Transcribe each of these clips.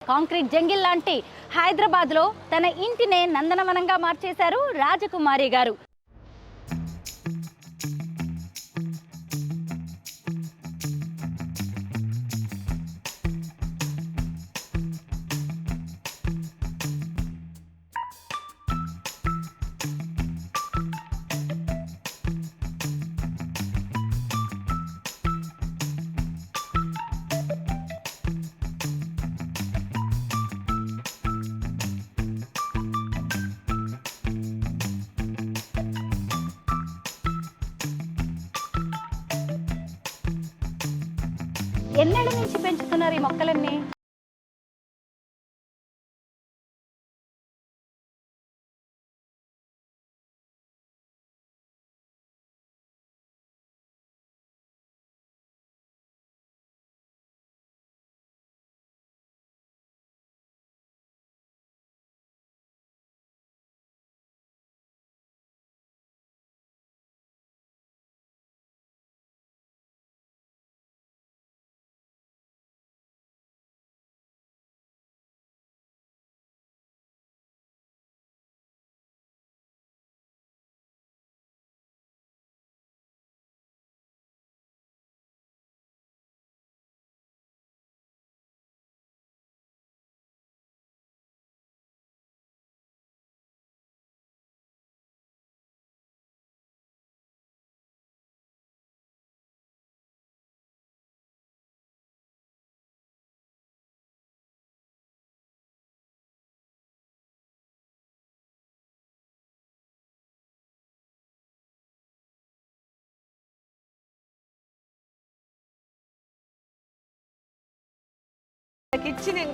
Concrete jungle లాంటి హైదరాబాద్లో తన ఇంటినే నందనవనంగా మార్చేశారు రాజకుమారి గారు. ఎన్నేళ్ల నుంచి పెంచుతున్నారు ఈ మొక్కలన్నీ?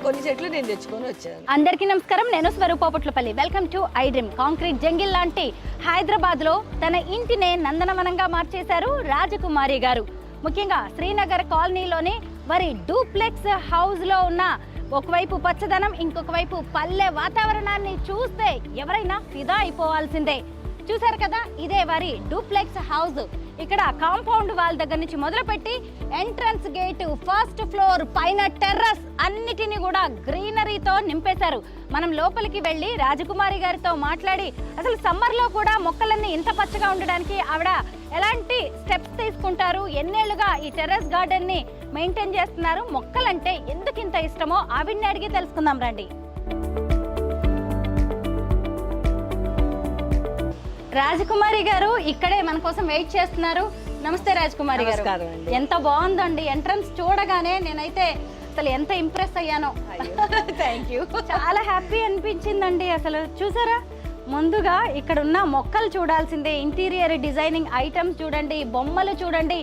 కొన్ని చెట్లు నేను తెచ్చుకొని వచ్చాను. అందరికీ నమస్కారం, నేను Swaroopaputlapalli. Welcome to I dream. Concrete jungle లాంటి హైదరాబాద్లో తన ఇంటినే నందనవనంగా మార్చేశారు రాజకుమారి గారు. ముఖ్యంగా శ్రీనగర్ కాలనీలోని వారి డూప్లెక్స్ హౌస్లో ఉన్న ఒకవైపు పచ్చదనం, ఇంకొక వైపు పల్లె వాతావరణాన్ని చూస్తే ఎవరైనా ఫిదా అయిపోవాల్సిందే. చూసారు కదా, ఇదే వారి డూప్లెక్స్ హౌస్. ఇక్కడ కాంపౌండ్ వాల్ దగ్గర నుంచి మొదలుపెట్టి ఎంట్రన్స్ గేట్, ఫస్ట్ ఫ్లోర్, పైన టెర్రస్ అన్నిటినీ కూడా గ్రీనరీతో నింపేశారు. మనం లోపలికి వెళ్ళి రాజకుమారి గారితో మాట్లాడి అసలు సమ్మర్లో కూడా మొక్కలన్నీ ఇంత పచ్చగా ఉండడానికి ఆవిడ ఎలాంటి స్టెప్స్ తీసుకుంటారు, ఎన్నేళ్లుగా ఈ టెర్రస్ గార్డెన్ ని మెయింటైన్ చేస్తున్నారు, మొక్కలంటే ఎందుకు ఇంత ఇష్టమో ఆవిడ్ని అడిగి తెలుసుకుందాం రండి. రాజకుమారి గారు ఇక్కడే మన కోసం వెయిట్ చేస్తున్నారు. నమస్తే రాజకుమారి గారు. ఎంత బాగుందండి ఎంట్రన్స్ చూడగానే, నేనైతే అసలు ఎంత ఇంప్రెస్ అయ్యానో. Thank you. చాలా హ్యాపీ అనిపించిందండి. అసలు చూసారా, ముందుగా ఇక్కడ ఉన్న మొక్కలు చూడాల్సిందే, ఇంటీరియర్ డిజైనింగ్ ఐటమ్స్ చూడండి, బొమ్మలు చూడండి.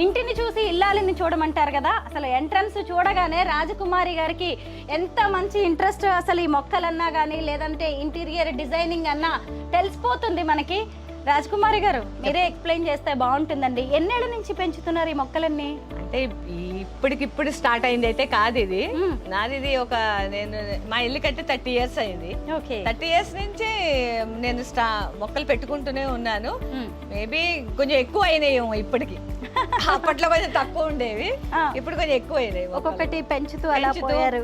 ఇంటిని చూసి ఇల్లాలిని చూడమంటారు కదా, అసలు ఎంట్రన్స్ చూడగానే రాజకుమారి గారికి ఎంత మంచి ఇంట్రెస్ట్ అసలు ఈ మొక్కలన్నా కానీ లేదంటే ఇంటీరియర్ డిజైనింగ్ అన్నా తెలిసిపోతుంది మనకి. రాజకుమారి గారు మీరే ఎక్స్ప్లెయిన్ చేస్తే బాగుంటుందండి. ఎన్నేళ్ల నుంచి పెంచుతున్నారు ఈ మొక్కలన్నీ? అంటే ఇప్పటికిప్పుడు స్టార్ట్ అయింది అయితే కాదు ఇది. నాది ఇది నేను మా ఇల్లు కట్టి 30 years అయింది. 30 years నుంచి నేను మొక్కలు పెట్టుకుంటూనే ఉన్నాను. మేబీ కొంచెం ఎక్కువ అయినాయేమో ఇప్పటికి. అప్పట్లో కొంచెం తక్కువ ఉండేవి, ఇప్పుడు కొంచెం ఎక్కువ అయినాయి. ఒక్కొక్కటి పెంచుతూ అలా పోయారు.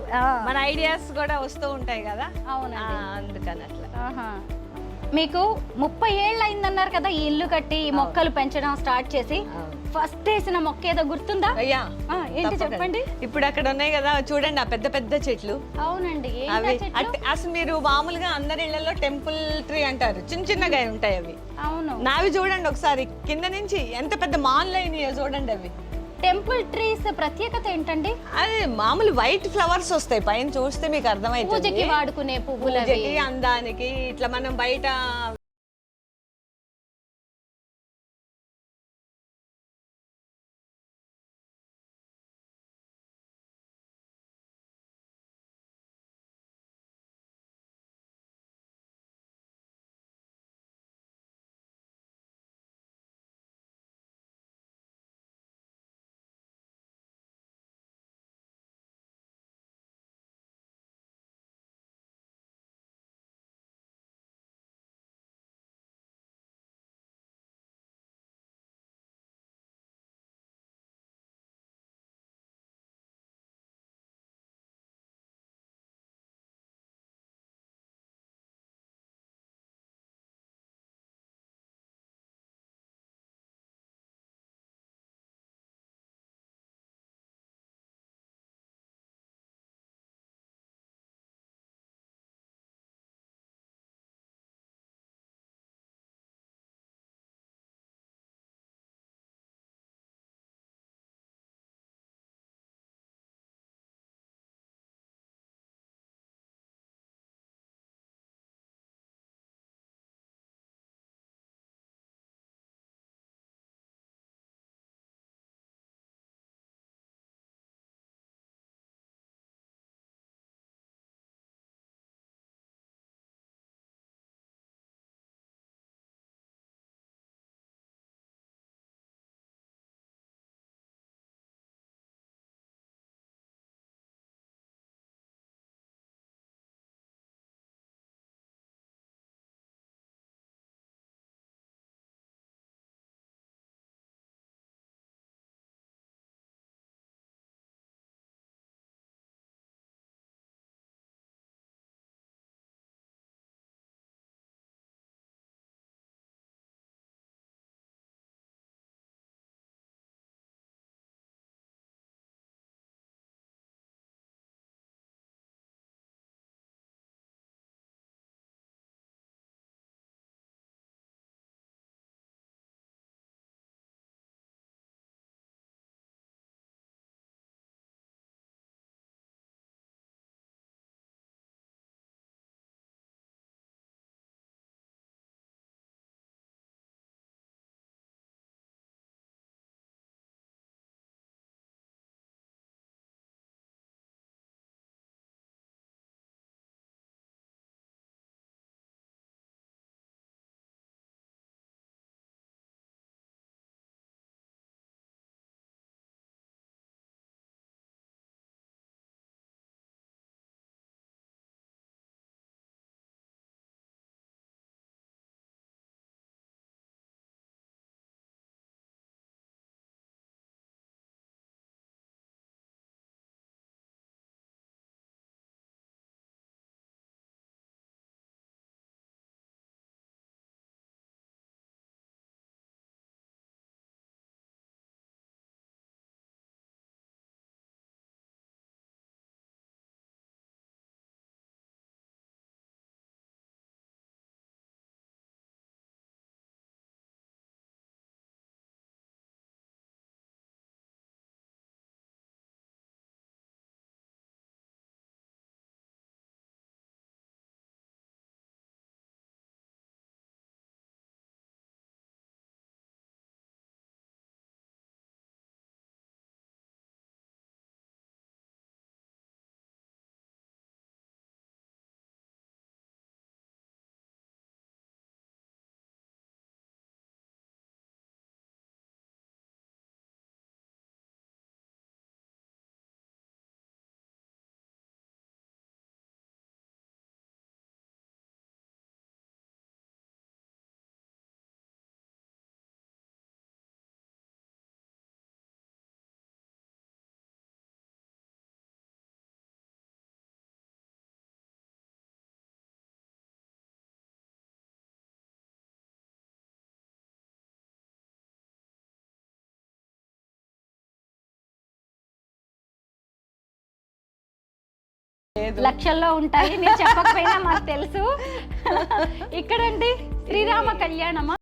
మన ఐడియాస్ కూడా వస్తూ ఉంటాయి కదా, అవునండి, అందుకని అట్లా. మీకు 30 ఏళ్ళు అయిందన్నారు కదా ఈ ఇల్లు కట్టి, ఈ మొక్కలు పెంచడం స్టార్ట్ చేసి. ఫస్ట్ వేసిన మొక్క ఏదో గుర్తుందా? ఏంటి చెప్పండి. ఇప్పుడు అక్కడ ఉన్నాయి కదా చూడండి, ఆ పెద్ద పెద్ద చెట్లు. అవునండి, అసలు మీరు మామూలుగా అందరి ఇళ్లలో టెంపుల్ ట్రీ అంటారు, చిన్న చిన్నగా ఉంటాయి అవి. అవును, నావి చూడండి ఒకసారి కింద నుంచి ఎంత పెద్ద మాన్లు అయినాయో చూడండి. అవి టెంపుల్ ట్రీస్ ప్రత్యేకత ఏంటండి? అది మామూలు వైట్ ఫ్లవర్స్ వస్తాయి, పైన చూస్తే మీకు అర్థమైతుంది. పూజకి వాడుకునే పువ్వులు, అందానికి. ఇట్లా మనం బయట లక్షల్లో ఉంటాయి, నేను చెప్పకపోయినా మాకు తెలుసు. ఇక్కడండి శ్రీరామ కళ్యాణమా?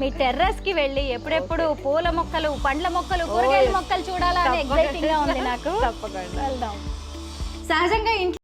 మీ టెర్రస్ కి వెళ్ళి ఎప్పుడెప్పుడు పూల మొక్కలు, పండ్ల మొక్కలు, కూరగాయల మొక్కలు చూడాలని ఎక్సైటింగ్ గా ఉంది నాకు. తప్పకుండా వెళ్దాం. సహజంగా ఇంట్లో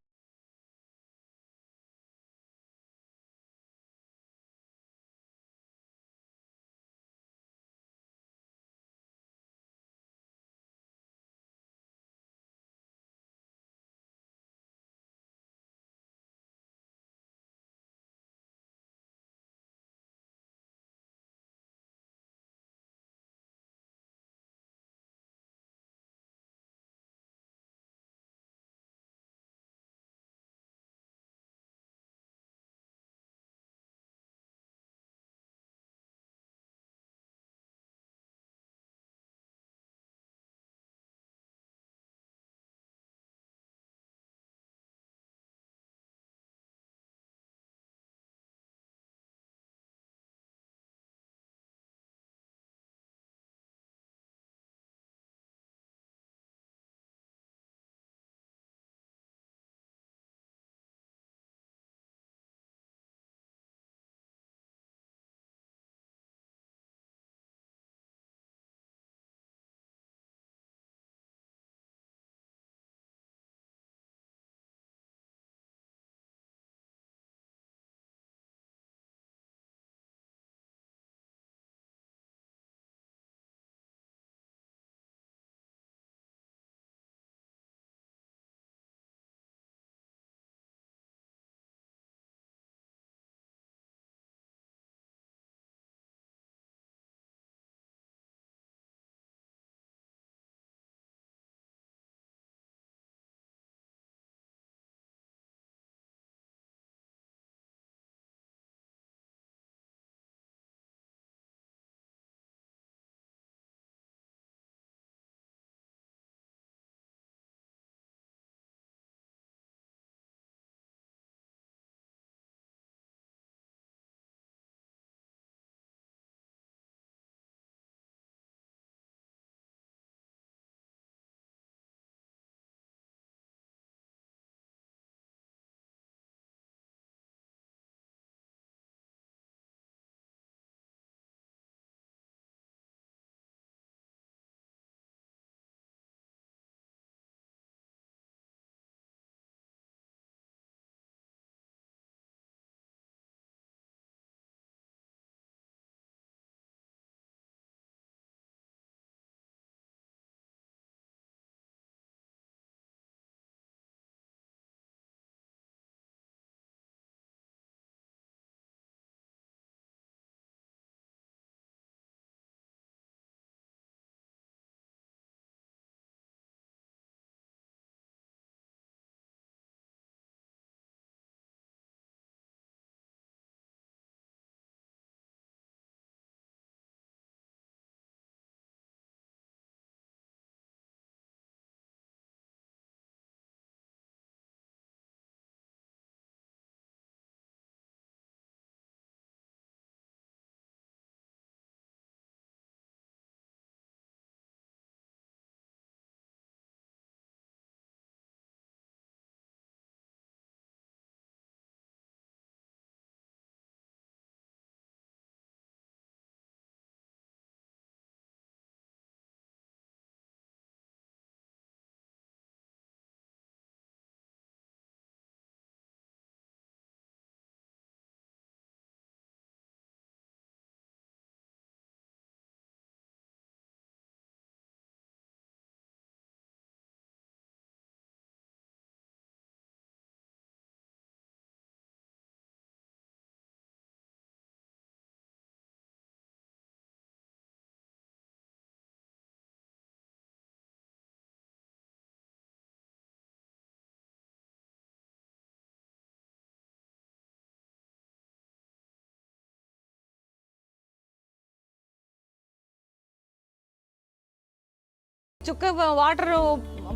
చుక్క వాటర్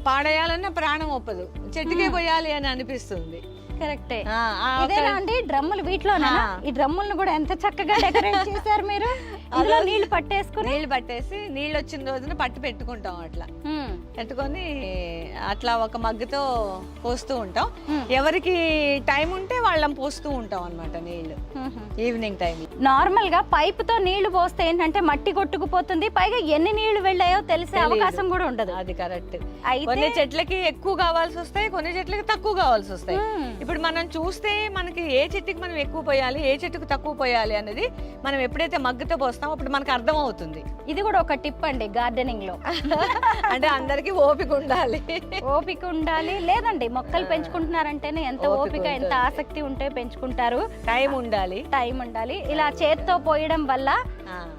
పాడేయాలన్నా ప్రాణం ఒప్పదు, చెట్టుకే పోయాలి అని అనిపిస్తుంది. కరెక్టే. ఇదేనా అండి డ్రమ్ములు వీటిలోనా? ఈ డ్రమ్ములను కూడా ఎంత చక్కగా డెకరేట్ చేశారు మీరు. అందులో నీళ్లు పట్టేసి నీళ్ళు వచ్చిన రోజున పట్టు పెట్టుకుంటాం. అట్లా పెట్టుకొని అట్లా ఒక మగ్గుతో పోస్తూ ఉంటాం. ఎవరికి టైం ఉంటే వాళ్ళం పోస్తూ ఉంటాం అన్నమాట నీళ్లు ఈవినింగ్ టైం. నార్మల్ గా పైప్ తో నీళ్లు పోస్తే ఏంటంటే మట్టి కొట్టుకుపోతుంది, పైగా ఎన్ని నీళ్లు వెళ్ళాయో తెలిసే అవకాశం కూడా ఉండదు. అది కరెక్ట్. కొన్ని చెట్లకి ఎక్కువ కావాల్సి వస్తాయి, కొన్ని చెట్లకి తక్కువ కావాల్సి వస్తాయి. ఇప్పుడు మనం చూస్తే మనకి ఏ చెట్టుకి మనం ఎక్కువ పోయాలి, ఏ చెట్టుకు తక్కువ పోయాలి అనేది మనం ఎప్పుడైతే మగ్గుతో పోస్తామో అప్పుడు మనకు అర్థం అవుతుంది. ఇది కూడా ఒక టిప్ అండి గార్డెనింగ్ లో. అంటే అందరికి ఓపిక ఉండాలి. లేదండి, మొక్కలు పెంచుకుంటున్నారంటేనే ఎంత ఓపిక, ఎంత ఆసక్తి ఉంటే పెంచుకుంటారు. టైం ఉండాలి. ఇలా చేత్తో పోయడం వల్ల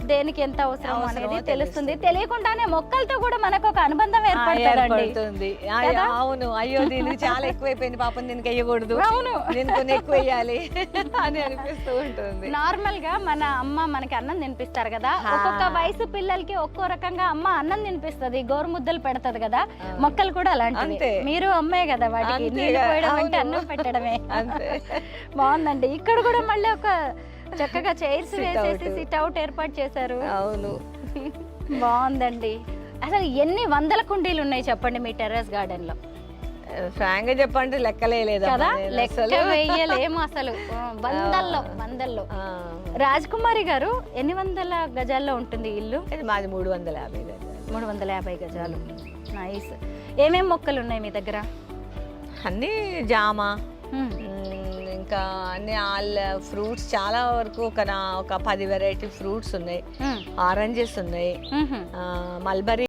దేనికి ఎంత అవసరం అనేది తెలుస్తుంది. తెలియకుండానే మొక్కలతో కూడా మనకు ఒక అనుబంధం ఏర్పడుతుంది. అవును, అయ్యో దీనికి చాలా ఎక్కువైపోయింది, పాపం దీనికి వేయకూడదు, అవును దీనికి ఎక్కువ వేయాలి అని అనిపిస్తూ ఉంటుంది. నార్మల్ గా మన అమ్మ మనకి అన్నం తినిపిస్తారు కదా, ఒక్కొక్క వయసు పిల్లలకి ఒక్కో రకంగా అమ్మ అన్నం తినిపిస్తుంది, గోరుముద్దలు పెడతది కదా. మొక్కలు కూడా అలాంటి. మీరు అమ్మే కదా వాటికి నీళ్ళు పోయడం అంటే అన్నం పెట్టడమే. బాగుందండి. ఇక్కడ కూడా మళ్ళీ ఒక చక్కగా చైర్స్ వేసేసి సిట్ అవుట్ ఏర్పాటు చేశారు. అవును, బాగుందండి. అసలు ఎన్ని వందల కుండీలు ఉన్నాయి చెప్పండి మీ టెర్రస్ గార్డెన్ లో? ఫ్రాంక్ గా చెప్పండి లెక్కలేదు కదా, లెక్క వేయలేము అసలు. వందల్లో. రాజకుమారి గారు ఎన్ని వందల గజాల్లో ఉంటుంది ఇల్లు? మాది 350 గజాలు. 350 గజాలు. నైస్. ఏమేం మొక్కలు ఉన్నాయి మీ దగ్గర? అన్ని జామ, ఇంకా అన్ని ఆల్ ఫ్రూట్స్ చాలా వరకు ఒక 10 వెరైటీ ఫ్రూట్స్ ఉన్నాయి. ఆరెంజెస్ ఉన్నాయి, మల్బరీ,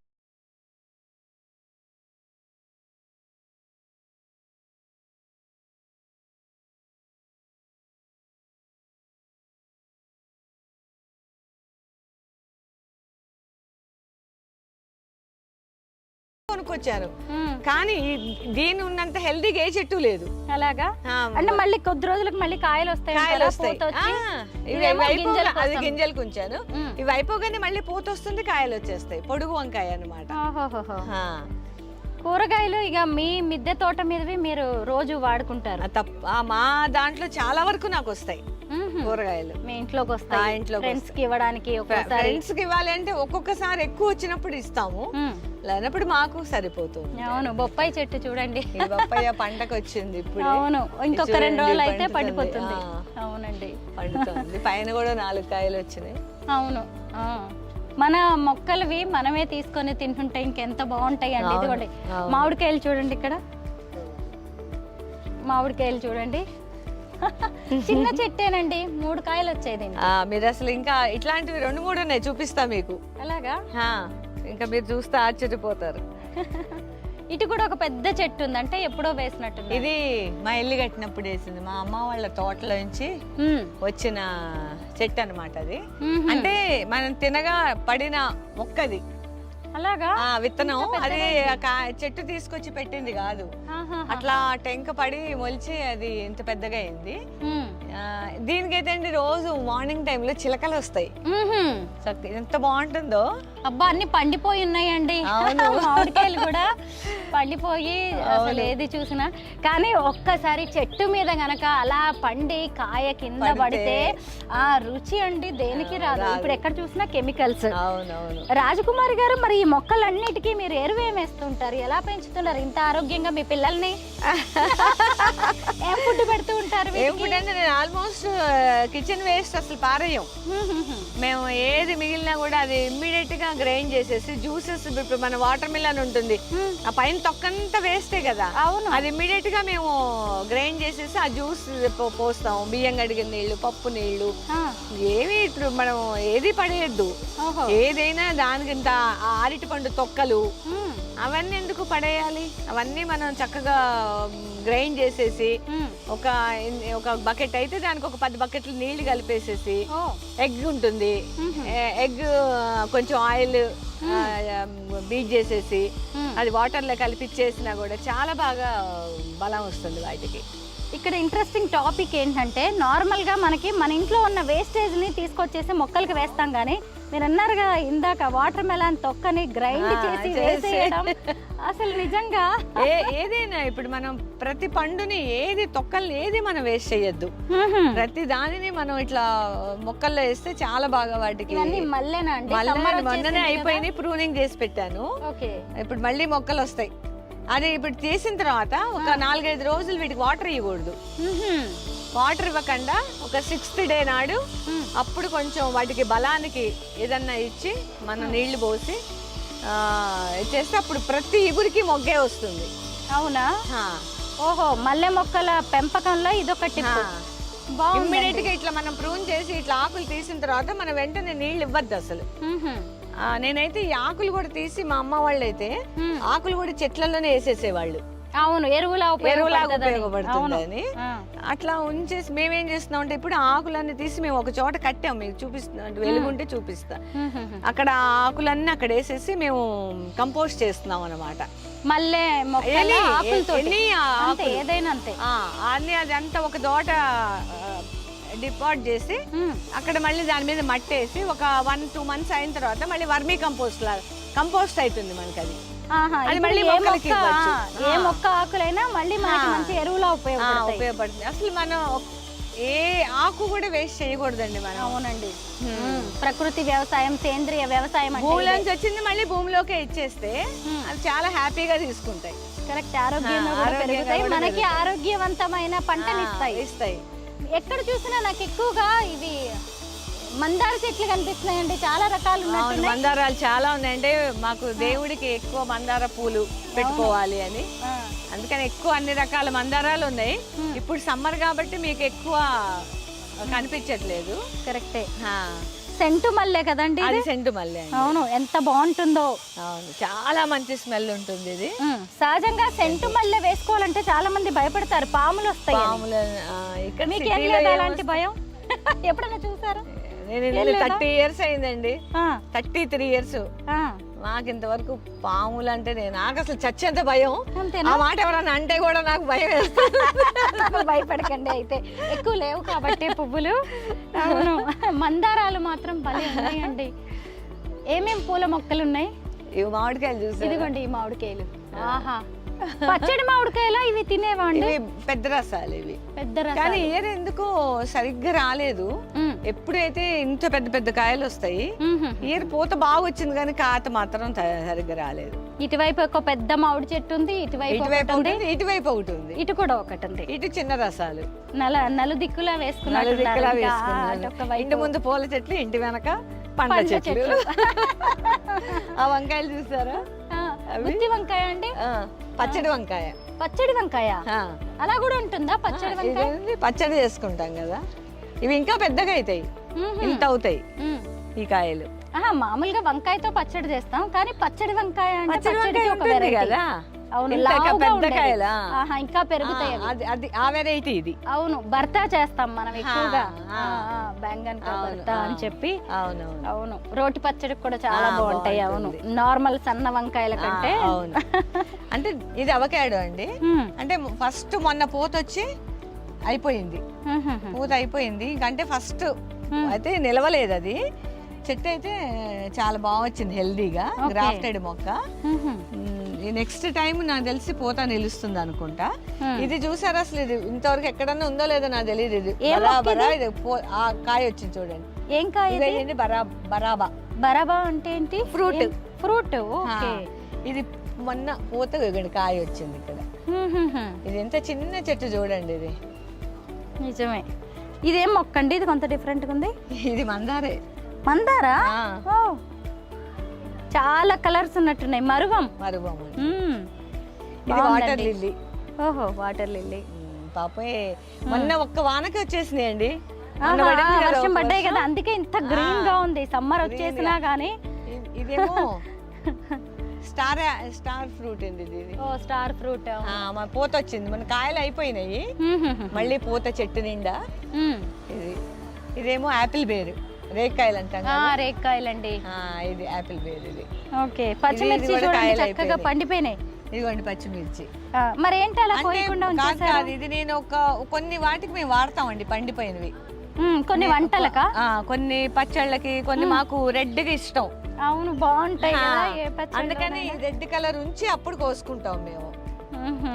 కొనుక్కొచ్చాను. కానీ దీని ఉన్నంత హెల్దీగా ఏ చెట్టు లేదు. అలాగా? అంటే మళ్ళీ కొద్ది రోజులకు మళ్ళీ కాయలు వస్తాయి. అది గింజలకు ఉంచాను. ఇవి అయిపోగానే మళ్ళీ పూత వస్తుంది, కాయలు వచ్చేస్తాయి. పొడుగు వంకాయ అన్నమాట. కూరగాయలు ఇక మీ మిద్దె తోట మీదవి మీరు రోజు వాడుకుంటారు? మా దాంట్లో చాలా వరకు నాకు వస్తాయి కూరగాయలు. మీ ఇంట్లోకి వస్తాయి? ఫ్రెండ్స్ కి ఇవ్వడానికి ఫ్రెండ్స్ కి ఇవ్వాలి అంటే ఒక్కొక్కసారి ఎక్కువ వచ్చినప్పుడు ఇస్తాము, లేనప్పుడు మాకు సరిపోతుంది. అవును. బొప్పాయి చెట్టు చూడండి, బొప్పాయి పంటకు వచ్చింది ఇప్పుడు. అవును, ఇంకొక 2 రోజులు అయితే పడిపోతుంది. అవునండి, పండుతుంది. పైన కూడా 4 కాయలు వచ్చినాయి. అవును. మన మొక్కలవి మనమే తీసుకొని తింటుంటే ఇంకెంత బాగుంటాయి అండి. ఇదిగోండి మామిడికాయలు చూడండి, ఇక్కడ మామిడికాయలు చూడండి. చిన్న చెట్టేనండి, 3 కాయలు వచ్చేది. మీరు అసలు ఇంకా ఇట్లాంటివి 2-3 ఉన్నాయి, చూపిస్తా మీకు. అలాగా? ఇంకా మీరు చూస్తే ఆశ్చర్యపోతారు. ఇటు కూడా ఒక పెద్ద చెట్టు ఉంది, అంటే ఎప్పుడో వేసినట్టు. ఇది మా ఇల్లు కట్టినప్పుడు వేసింది, మా అమ్మ వాళ్ళ తోటలో నుంచి వచ్చిన చెట్టు అన్నమాట. అది అంటే మనం తినగా పడిన మొక్కది. అలాగా? విత్తనం. అది చెట్టు తీసుకొచ్చి పెట్టింది కాదు, అట్లా టెంక పడి మొలిచి అది ఇంత పెద్దగా అయింది. దీనికైతే అండి రోజు మార్నింగ్ టైంలో చిలకలు వస్తాయి. ఎంత బాగుంటుందో. అబ్బా, అన్ని పండిపోయి ఉన్నాయండి మామిడికాయలు కూడా పండిపోయి, అసలు ఏది చూసినా. కానీ ఒక్కసారి చెట్టు మీద గనక అలా పండి కాయ కింద పడితే ఆ రుచి అండి దేనికి రాదు. ఇప్పుడు ఎక్కడ చూసినా కెమికల్స్. రాజకుమారి గారు, మరి ఈ మొక్కలన్నిటికీ మీరు ఎరువు ఏం వేస్తుంటారు? ఎలా పెంచుతున్నారు ఇంత ఆరోగ్యంగా మీ పిల్లల్ని? ఏం ఫుడ్ పెడుతూ ఉంటారు? నేను ఆల్మోస్ట్ కిచెన్ వేస్ట్ అసలు పారేయం మేము. ఏది మిగిలినా కూడా అది ఇమ్మీడియట్ గా గ్రైండ్ చేసేసి జ్యూసెస్. ఇప్పుడు మన వాటర్ మిలన్ ఉంటుంది, ఆ పైన తొక్కంతా వేస్తే కదా. అవును. అది ఇమ్మీడియట్ గా మేము గ్రైండ్ చేసేసి ఆ జ్యూస్ పోస్తాం. బియ్యం కడిగిన నీళ్లు, పప్పు నీళ్లు, ఏమి ఇప్పుడు మనం ఏది పడేయద్దు. ఏదైనా దానికి ఇంత అరటి పండు తొక్కలు అవన్నీ ఎందుకు పడేయాలి? అవన్నీ మనం చక్కగా గ్రైండ్ చేసేసి ఒక బకెట్ అయితే దానికి ఒక 10 బకెట్లు నీళ్లు కలిపేసేసి, ఎగ్ ఉంటుంది, ఎగ్ కొంచెం ఆయిల్ బీట్ చేసేసి అది వాటర్లో కలిపిచ్చేసినా కూడా చాలా బాగా బలం వస్తుంది వాటికి. ఇక్కడ ఇంట్రెస్టింగ్ టాపిక్ ఏంటంటే, నార్మల్గా మనకి మన ఇంట్లో ఉన్న వేస్టేజ్ని తీసుకొచ్చేసి మొక్కలకి వేస్తాం, కానీ మీరు అన్నారుగా ఇందాక వాటర్ మెలాన్ తొక్కని గ్రైండ్ చేసి వేసేయడం, అసలు నిజంగా ఏదైనా ఇప్పుడు మనం ప్రతి పండుని ఏది తొక్కల్ని ఏది మనం వేస్ట్ చేయొద్దు. ప్రతి దానిని మనం ఇట్లా మొక్కల్లో వేస్తే చాలా బాగా వాటికి మళ్ళీనా అండి? మొన్ననే అయిపోయినాయి, ప్రూనింగ్ చేసి పెట్టాను. ఇప్పుడు మళ్ళీ మొక్కలు వస్తాయి. అది ఇప్పుడు చేసిన తర్వాత ఒక 4-5 రోజులు వీటికి వాటర్ ఇవ్వకూడదు. వాటర్ ఇవ్వకుండా ఒక 6th డే నాడు అప్పుడు కొంచెం వాటికి బలానికి ఏదన్నా ఇచ్చి మనం నీళ్లు పోసి చేస్తే అప్పుడు ప్రతి ఇగురికి మొగ్గే వస్తుంది. అవునా? ఓహో, మల్లె మొక్కల పెంపకంలో ఇదొకటి. ఇమ్మీడియట్ గా ఇట్లా మనం ప్రూన్ చేసి ఇట్లా ఆకులు తీసిన తర్వాత మనం వెంటనే నీళ్లు ఇవ్వద్దు అసలు. నేనైతే ఈ ఆకులు కూడా తీసి మా అమ్మ వాళ్ళు అయితే ఆకులు కూడా చెట్లలోనే వేసేసేవాళ్ళు. అవును, ఎరువులా ఉపయోగపడుతుందని అట్లా ఉంచేసి మేమేం చేస్తున్నాం అంటే ఇప్పుడు ఆకులన్నీ తీసి మేము ఒక చోట కట్టాం. మీకు చూపిస్తున్నాం, వెలుగుంటే చూపిస్తా. అక్కడ ఆకులన్నీ అక్కడ వేసేసి మేము కంపోస్ట్ చేస్తున్నాం అనమాట. మళ్ళీ ఏదైనా అంతే అన్ని అది అంతా ఒక తోట డిపాట్ చేసి అక్కడ మళ్ళీ దాని మీద మట్టేసి ఒక 1-2 months అయిన తర్వాత మళ్ళీ వర్మీ కంపోస్ట్ అవుతుంది మనకి. అది మళ్ళీ ఏ మొక్క ఆకులైనా మళ్ళీ మనకి మంచి ఎరువులా ఉపయోగపడుతుంది. అసలు మనం ఏ ఆకు కూడా వేస్ట్ చేయకూడదండి మనం. అవునండి, ప్రకృతి వ్యవసాయం, సేంద్రియ వ్యవసాయం భూమిలోంచి వచ్చింది మళ్ళీ భూమిలోకే ఇచ్చేస్తే అది చాలా హ్యాపీగా తీసుకుంటాయి. కరెక్ట్, ఆరోగ్యంగా మనకి ఆరోగ్యవంతమైన పంటని ఇస్తాయి. ఎక్కడ చూసినా నాకు ఎక్కువగా ఇవి మందార చెట్లు కనిపిస్తున్నాయండి, చాలా రకాలు ఉన్నాయి. మందారాలు చాలా ఉన్నాయంటే మాకు దేవుడికి ఎక్కువ మందార పూలు పెట్టుకోవాలి అని, అందుకని ఎక్కువ అన్ని రకాల మందారాలు ఉన్నాయి. ఇప్పుడు సమ్మర్ కాబట్టి మీకు ఎక్కువ కనిపించట్లేదు. కరెక్టే, సెంటు మల్లె కదండి, అది సెంటు మల్లె. అవును, ఎంత బాగుంటుందో. అవును, చాలా మంచి స్మెల్ ఉంటుంది ఇది. సహజంగా సెంటు మల్లె వేసుకోవాలంటే చాలా మంది భయపడతారు, పాములు వస్తాయి. ఇక్కడ మీకేం లేదు అలాంటి భయం? ఎప్పుడైనా చూసారా? నేను 30 years అయిందండి, 33 years. నాకు ఇంతవరకు పాములు అంటే నాకు అసలు చచ్చేంత భయం. ఆ మాట ఎవరన్నా అంటే కూడా నాకు భయం వేస్తుంది. భయపడకండి, అయితే ఎక్కువ లేవు కాబట్టి పువ్వులు. అవును, మందారాలు మాత్రం భలే ఉన్నాయండి. ఏమేం పూల మొక్కలు ఉన్నాయి? ఇవి మామిడికాయలు చూసి, ఇదిగోండి ఈ మామిడికాయలు. ఆహా, పచ్చడి మామిడికాయలు ఇవి తినేవాండి? పెద్ద రసాలు ఇవి, పెద్ద రసాలు. కానీ ఇయర్ ఎందుకో సరిగ్గా రాలేదు. ఎప్పుడైతే ఇంత పెద్ద పెద్ద కాయలు వస్తాయి, ఇయర్ పూత బాగా వచ్చింది కానీ కాత మాత్రం సరిగ్గా రాలేదు. ఇటువైపు ఒక పెద్ద మామిడి చెట్టు ఉంది, ఇటువైపు ఒకటి ఉంది, ఇటు కూడా ఒకటి ఉంది. ఇటు చిన్న రసాలు నలుదిక్కులా వేసుకున్నారు. ఇంటి ముందు పూల చెట్లు, ఇంటి వెనక పండ్ల చెట్లు. ఆ వంకాయలు చూసారా? గుత్తి వంకాయ అండి, పచ్చడి వంకాయ. పచ్చడి వంకాయ అలా కూడా ఉంటుందా? పచ్చడి వంకాయ పచ్చడి చేసుకుంటాం కదా, ఇవి ఇంకా పెద్దగా అవుతాయి, ఇంత అవుతాయి ఈ కాయలు. మామూలుగా వంకాయతో పచ్చడి చేస్తాం, కానీ పచ్చడి వంకాయ అంటే కదా. అవును, పెద్ద కాయలా ఇంకా పెరుగుతాయి అది ఆ వెరైటీ ఇది. అవును, భర్తా చేస్తాం మనం ఎక్కువగా, బెంగన్ భర్తా అని చెప్పి. అవును, రోటి పచ్చడికి కూడా చాలా బాగుంటాయి. అవును, నార్మల్ సన్న వంకాయల కంటే. అంటే ఇది అవకాడో అండి, అంటే ఫస్ట్ మొన్న పూత వచ్చి అయిపోయింది, పూత అయిపోయింది. ఇంకంటే ఫస్ట్ అయితే నిలవలేదు అది, చెట్టు అయితే చాలా బాగా వచ్చింది, హెల్దీగా గ్రాఫ్టెడ్ మొక్క. నెక్స్ట్ టైం నాకు తెలిసి పోతా నిలుస్తుంది అనుకుంటా. ఇది చూసారా అసలు? ఇది ఇంతవరకు ఎక్కడన్నా ఉందో లేదో నాకు తెలియదు. ఇది ఇది కాయ వచ్చింది చూడండి. ఏం కాయ? బరాబా. బరాబా అంటే ఏంటి? ఫ్రూట్. ఇది మొన్న పూత కాయ వచ్చింది ఇక్కడ. ఇది ఎంత చిన్న చెట్టు చూడండి, ఇది నిజమే. ఇదేం మొక్క అండి? ఇది కొంత డిఫరెంట్ గా ఉంది. ఇది మందారే. మందారా? చాలా కలర్స్ ఉన్నట్టున్నాయి. మరువం. ఇది వాటర్ లిల్లీ. ఓహో, వాటర్ లిల్లీ. పాపే మొన్న ఒక్క వానకి వచ్చేసినాయి అండి, వర్షం పడ్డాయి కదా, అందుకే ఇంత గ్రీన్ గా ఉంది. సమ్మర్ వచ్చేసినా గానీ. ఇదేమో స్టార్ ఫ్రూట్ అండి ఇది. Star fruit. పూత వచ్చింది, మన కాయలు అయిపోయినాయి, మళ్ళీ పూత చెట్టు నిండా. ఇదేమో యాపిల్ బేర్, రేక్కాయలు అంటాం. రేక్కాయలండి. ఇది యాపిల్ బేర్. ఇది ఓకే. పచ్చిమిర్చి చక్కగా పండిపోయినాయి. ఇదిగోండి పచ్చిమిర్చి. మరి ఏంటి అలా కోయకుండా ఉంచేసారు? ఇది నేను కొన్ని వాటికి మేము వాడతామండి పండిపోయినవి. కొన్ని వంటలకా? కొన్ని పచ్చళ్ళకి, కొన్ని మాకు రెడ్ గా ఇష్టం. అవును, బాగుంటాయి కదా ఏ పచ్చళ్ళు. అందుకని రెడ్ కలర్ ఉంచి అప్పుడు కోసుకుంటాం మేము.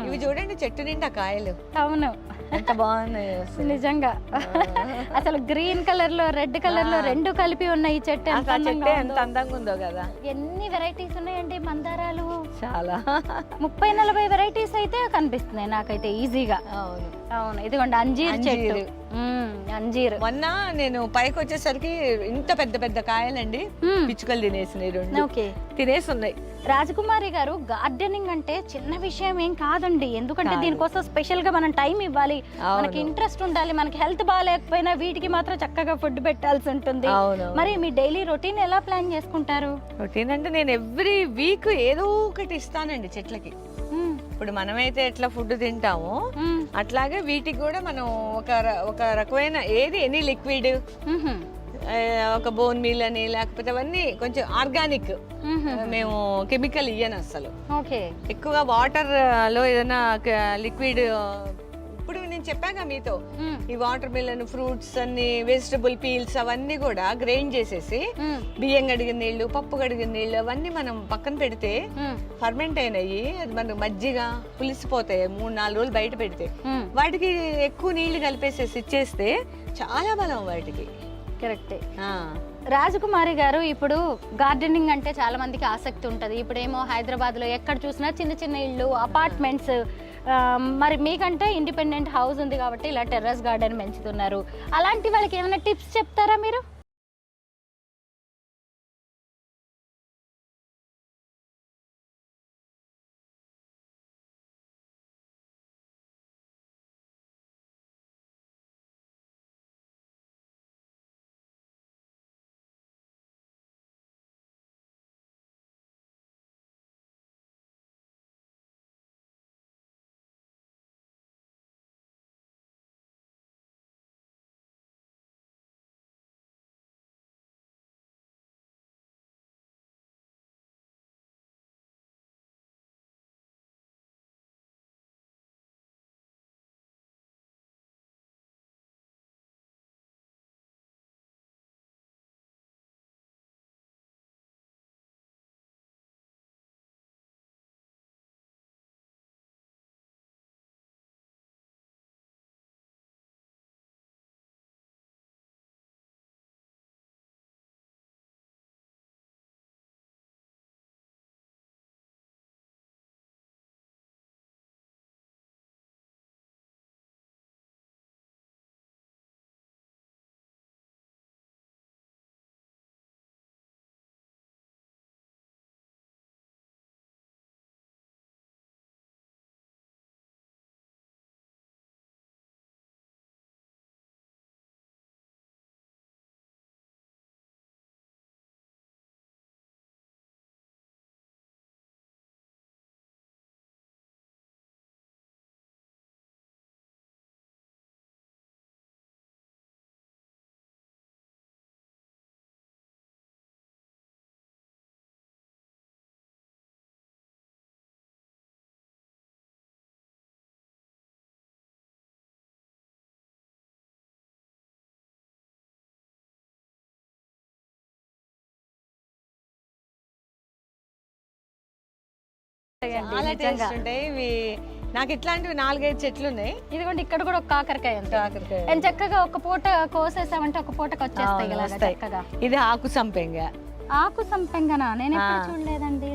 ఇవి చూడండి చెట్టు నిండా కాయలు. అవును, ఎంత బాగున్నాయి అసలు. నిజంగా. అసలు గ్రీన్ కలర్ లో రెడ్ కలర్ లో రెండు కలిపి ఉన్నాయి. ఈ చెట్టు ఎంత అందంగా ఉందో కదా. ఎన్ని వెరైటీస్ ఉన్నాయండి మందారాలు, చాలా 30-40 వెరైటీస్ అయితే కనిపిస్తున్నాయి నాకైతే ఈజీగా. అవును అవును, ఇదిగోండి అంజీర్ చెట్టు. అంజీర్. మొన్న నేను పైకి వచ్చేసరికి ఇంత పెద్ద పెద్ద కాయలండి, పిచ్చుకలు తినేసినాయి రెండు. ఓకే, తినేసి ఉన్నాయి. రాజకుమారి గారు, గార్డెనింగ్ అంటే చిన్న విషయం ఏం కాదండి. ఎందుకంటే దీనికోసం స్పెషల్ గా మనం టైం ఇవ్వాలి, మనకి ఇంట్రెస్ట్ ఉండాలి. మనకి హెల్త్ బాగాలేకపోయినా వీటికి మాత్రం చక్కగా ఫుడ్ పెట్టాల్సి ఉంటుంది. మరి మీ డైలీ రొటీన్ ఎలా ప్లాన్ చేసుకుంటారు? రొటీన్ అంటే నేను ఎవ్రీ వీక్ ఏదో ఒకటి ఇస్తానండి చెట్లకి. ఇప్పుడు మనమైతే ఎట్లా ఫుడ్ తింటామో అట్లాగే వీటికి కూడా మనం ఒక రకమైన ఎనీ లిక్విడ్, ఒక బోన్ మీల్ అని, లేకపోతే అవన్నీ కొంచెం ఆర్గానిక్. మేము కెమికల్ ఇయ్యను అసలు. ఎక్కువగా వాటర్ లో ఏదైనా లిక్విడ్, ఇప్పుడు నేను చెప్పాక మీతో ఈ వాటర్ మిలన్, ఫ్రూట్స్ అన్ని, వెజిటబుల్ పీల్స్ అవన్నీ కూడా గ్రైండ్ చేసేసి బియ్యం కడిగిన నీళ్లు, పప్పు కడిగిన నీళ్లు అవన్నీ మనం పక్కన పెడితే ఫర్మెంట్ అయినాయి. అది మనకు మజ్జిగ పులిసిపోతాయి 3-4 రోజులు బయట పెడితే. వాటికి ఎక్కువ నీళ్లు కలిపేసేసి ఇచ్చేస్తే చాలా బలం వాటికి. కరెక్టే. రాజకుమారి గారు, ఇప్పుడు గార్డెనింగ్ అంటే చాలా మందికి ఆసక్తి ఉంటది. ఇప్పుడేమో హైదరాబాద్ లో ఎక్కడ చూసినా చిన్న చిన్న ఇళ్ళు, అపార్ట్మెంట్స్. మరి మీకంటే ఇండిపెండెంట్ హౌస్ ఉంది కాబట్టి ఇలా టెర్రస్ గార్డెన్ పెంచుతున్నారు. అలాంటి వాళ్ళకి ఏమైనా టిప్స్ చెప్తారా మీరు? చాలా టేస్ట్ ఉంటాయి ఇవి. నాకు ఇట్లాంటివి 4-5 చెట్లు ఉన్నాయి. ఇదిగోండి, ఇక్కడ కూడా ఒక కాకరకాయ ఉంది. కాకరకాయ చక్కగా ఒక పూట కోసేసామంటే ఒక పూటకి వచ్చేస్తాయి. ఇది ఆకు సంపెంగ. ఆకు సంపెంగనా? నేను ఎప్పుడు చూడలేదండి.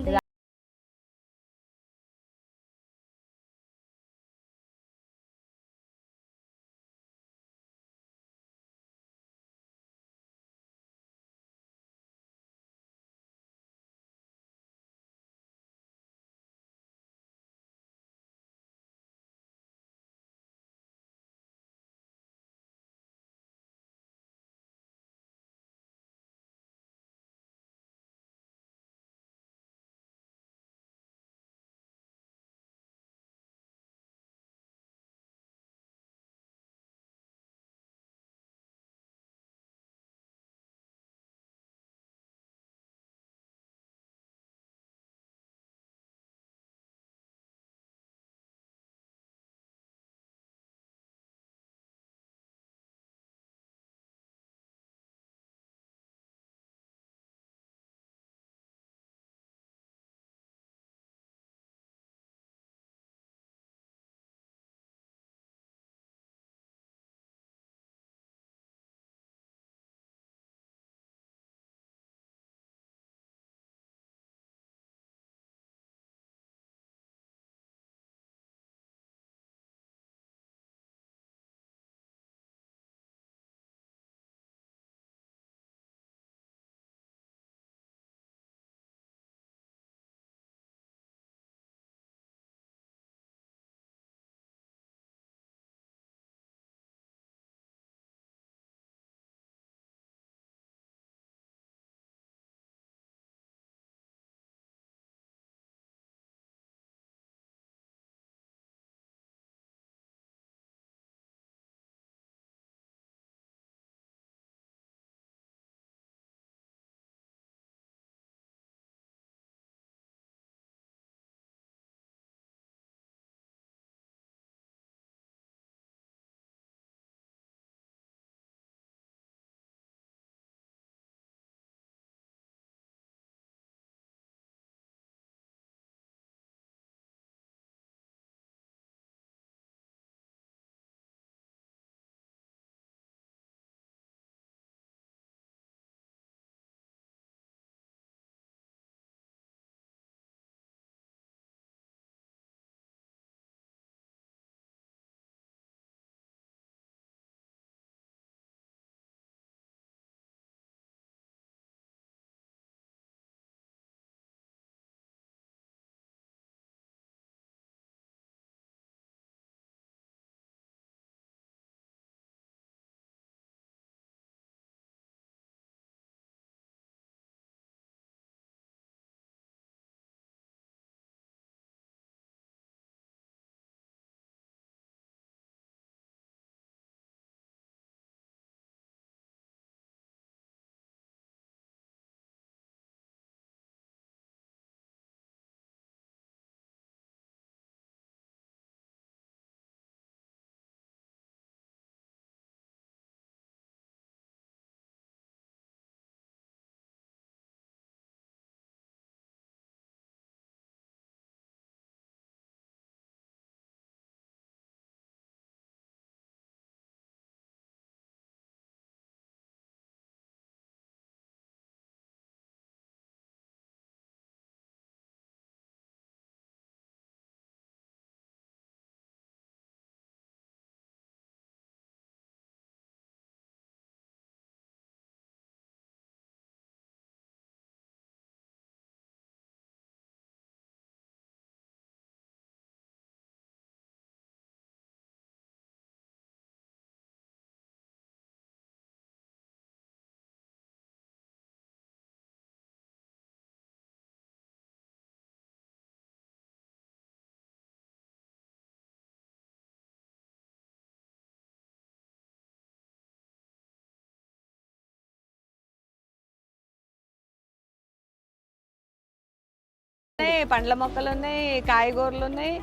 పండ్ల మొక్కలు ఉన్నాయి, కాయగూరలు ఉన్నాయి,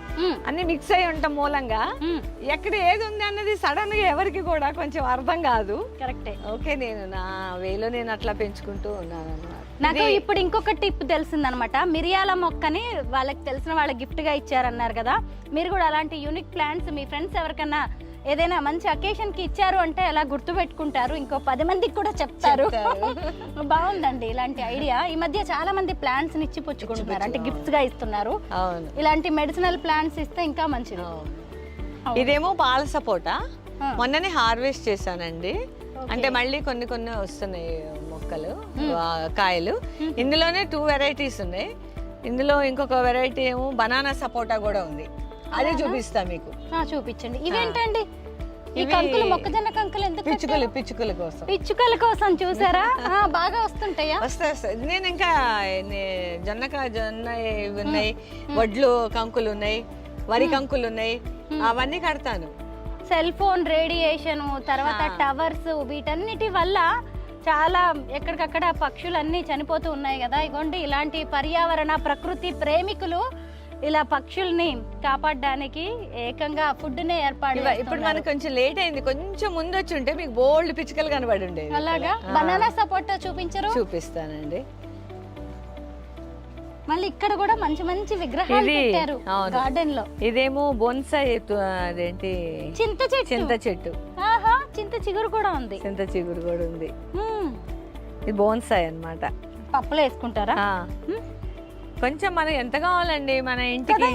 అన్ని మిక్స్ అయి ఉంటాం మూలంగా ఎక్కడ ఏది ఉంది అన్నది సడన్ గా ఎవరికి కూడా కొంచెం అర్థం కాదు. కరెక్టే. ఓకే, నేను నా వేలో నేను అట్లా పెంచుకుంటూ ఉన్నాను అన్నమాట. నాకు ఇప్పుడు ఇంకొక టిప్ తెలిసిందనమాట. మిరియాల మొక్కని వాళ్ళకి తెలిసిన వాళ్ళకి గిఫ్ట్ గా ఇచ్చారన్నారు కదా, మీరు కూడా అలాంటి యూనిక్ ప్లాంట్స్ మీ ఫ్రెండ్స్ ఎవరికన్నా ఏదైనా మంచి అకేషన్ కి ఇచ్చారు అంటే ఎలా గుర్తు పెట్టుకుంటారు, ఇంకో 10 మందికి కూడా చెప్తారు. బాగుందండి ఇలాంటి ఐడియా. ఈ మధ్య చాలా మంది ప్లాంట్స్ ఇచ్చి పుచ్చుకుంటున్నారు, అంటే గిఫ్ట్స్ గా ఇస్తున్నారు. ఇలాంటి మెడిసినల్ ప్లాంట్స్ ఇస్తే ఇంకా మంచిది. ఇదేమో పాల సపోటా, మొన్ననే హార్వెస్ట్ చేశానండి. అంటే మళ్ళీ కొన్ని కొన్ని వస్తున్నాయి మొక్కలు, కాయలు. ఇందులోనే 2 వెరైటీస్ ఉన్నాయి. ఇందులో ఇంకొక వెరైటీ ఏమో బనానా సపోటా కూడా ఉంది, అదే చూపిస్తా మీకు. చూపించండి. ఇవేంటండి ఈ కంకులు, మొక్కజొన్న కంకులు ఎందుకు? పిచ్చుకల కోసం. పిచ్చుకల కోసం చూసారా? బాగా వస్తుంటాయా? వస్తాయి. నేను ఇంకా జొన్న ఇవి ఉన్నాయి, వడ్లు కంకులు ఉన్నాయి, వరి కంకులు ఉన్నాయి, అవన్నీ కడతాను. సెల్ ఫోన్ రేడియేషన్, తర్వాత టవర్స్, వీటన్నిటి వల్ల చాలా ఎక్కడికక్కడ పక్షులన్నీ చనిపోతూ ఉన్నాయి కదా. ఇగోండి ఇలాంటి పర్యావరణ ప్రకృతి ప్రేమికులు ఇలా పక్షుల్ని కాపాడడానికి ఏకంగా ఫుడ్ నే ఏర్పాటు. ఇప్పుడు మనకు కొంచెం లేట్ అయింది, కొంచెం ముందు వచ్చి ఉంటే మీకు బోల్డ్ పిచ్చుకలు కనబడి ఉండేది. అలాగా. బనానా సపోటా చూపించరు? చూపిస్తానండి. మళ్ళీ ఇక్కడ కూడా మంచి మంచి విగ్రహాలు పెట్టారు గార్డెన్ లో. ఇదేమో బోన్సాయి, అదేంటి చింత చెట్టు. చింత చిగురు కూడా ఉంది. ఇది బోన్సాయి అన్నమాట. పప్పులో వేసుకుంటారా? కొంచెం మనం ఎంత కావాలండి మన ఇంటికి,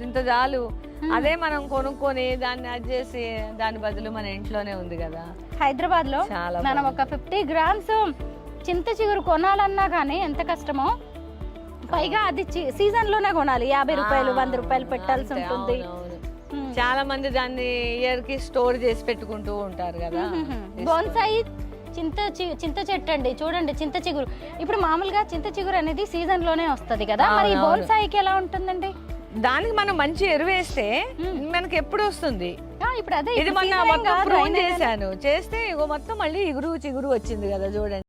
ఇంత చాలు. అదే మనం కొనుక్కొని దాన్ని అది చేసి దాని బదులు మన ఇంట్లోనే ఉంది కదా. హైదరాబాద్ లో మనం ఒక 50 గ్రామ్స్ చింత చిగురు కొనాలన్నా కానీ ఎంత కష్టమో. పైగా అది సీజన్ లోనే కొనాలి. 50 రూపాయలు 100 రూపాయలు పెట్టాల్సి ఉంటుంది. చాలా మంది దాన్ని ఇయర్ కి స్టోర్ చేసి పెట్టుకుంటూ ఉంటారు కదా. బోన్సాయి చింత చెట్టు అండి. చూడండి చింత చిగురు. ఇప్పుడు మామూలుగా చింత చిగురు అనేది సీజన్ లోనే వస్తది కదా, మరి బోన్సాయికి ఎలా ఉంటుందండి? దానికి మనం మంచి ఎరువు వేస్తే మనకి ఎప్పుడు వస్తుంది. ఇప్పుడు అదే ఇది మొన్న మొత్తం ప్రూన్ చేశాను, చేస్తే ఇగో మొత్తం మళ్ళీ ఇగురు చిగురు వచ్చింది కదా, చూడండి.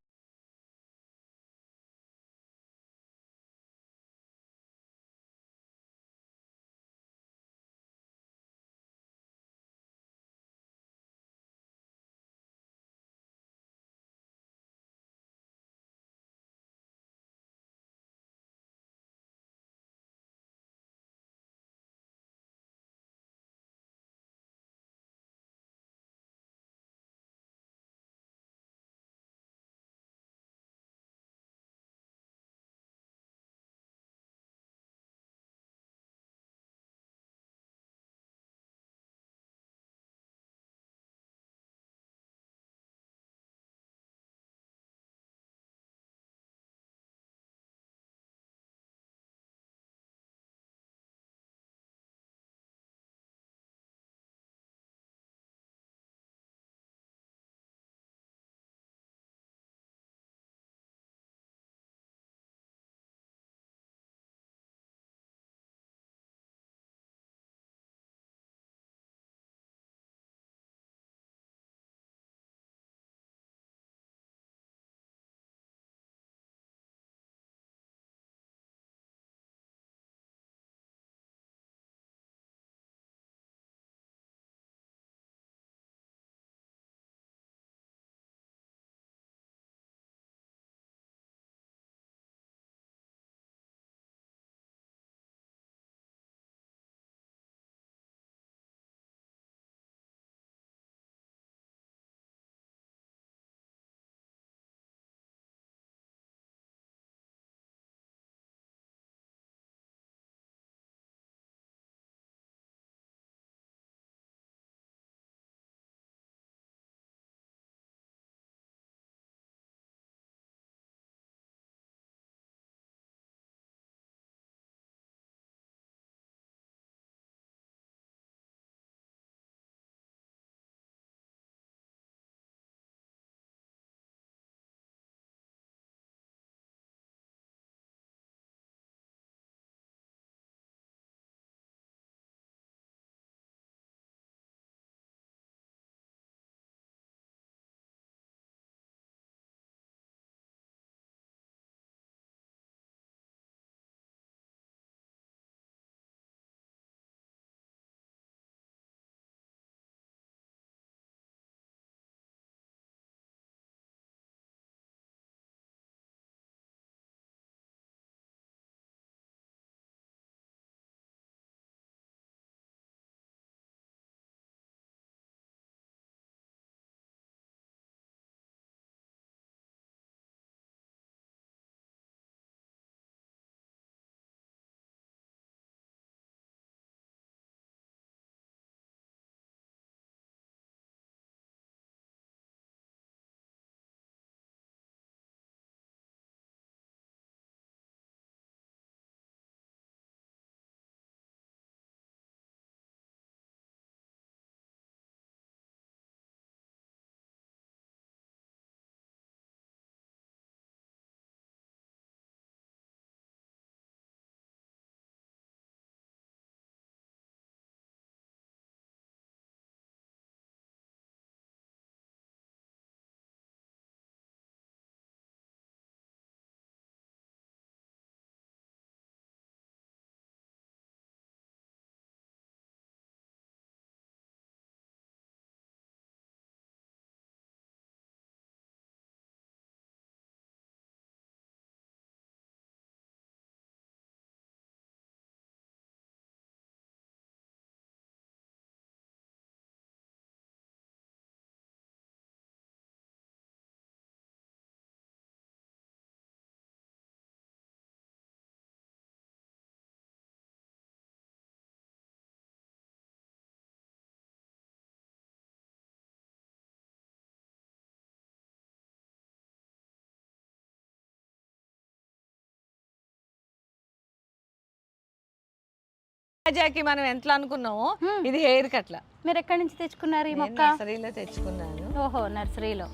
రాజాకి మనం ఎంత అనుకున్నామో ఇది హెయిర్ కట్ల. మీరు ఎక్కడి నుంచి తెచ్చుకున్నారు ఈ మొక్క? నర్సరీలో తెచ్చుకున్నాను. ఓహో, నర్సరీలో.